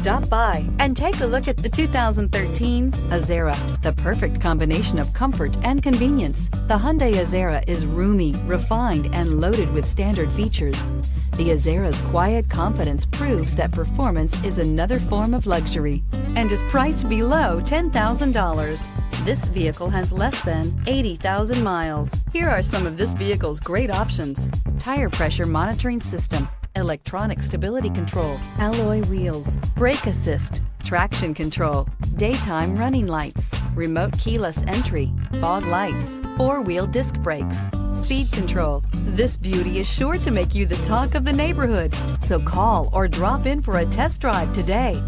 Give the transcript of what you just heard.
Stop by and take a look at the 2013 Azera, the perfect combination of comfort and convenience. The Hyundai Azera is roomy, refined, and loaded with standard features. The Azera's quiet confidence proves that performance is another form of luxury and is priced below $10,000. This vehicle has less than 80,000 miles. Here are some of this vehicle's great options: tire pressure monitoring system, electronic stability control, alloy wheels, brake assist, traction control, daytime running lights, remote keyless entry, fog lights, four-wheel disc brakes, speed control. This beauty is sure to make you the talk of the neighborhood. So call or drop in for a test drive today.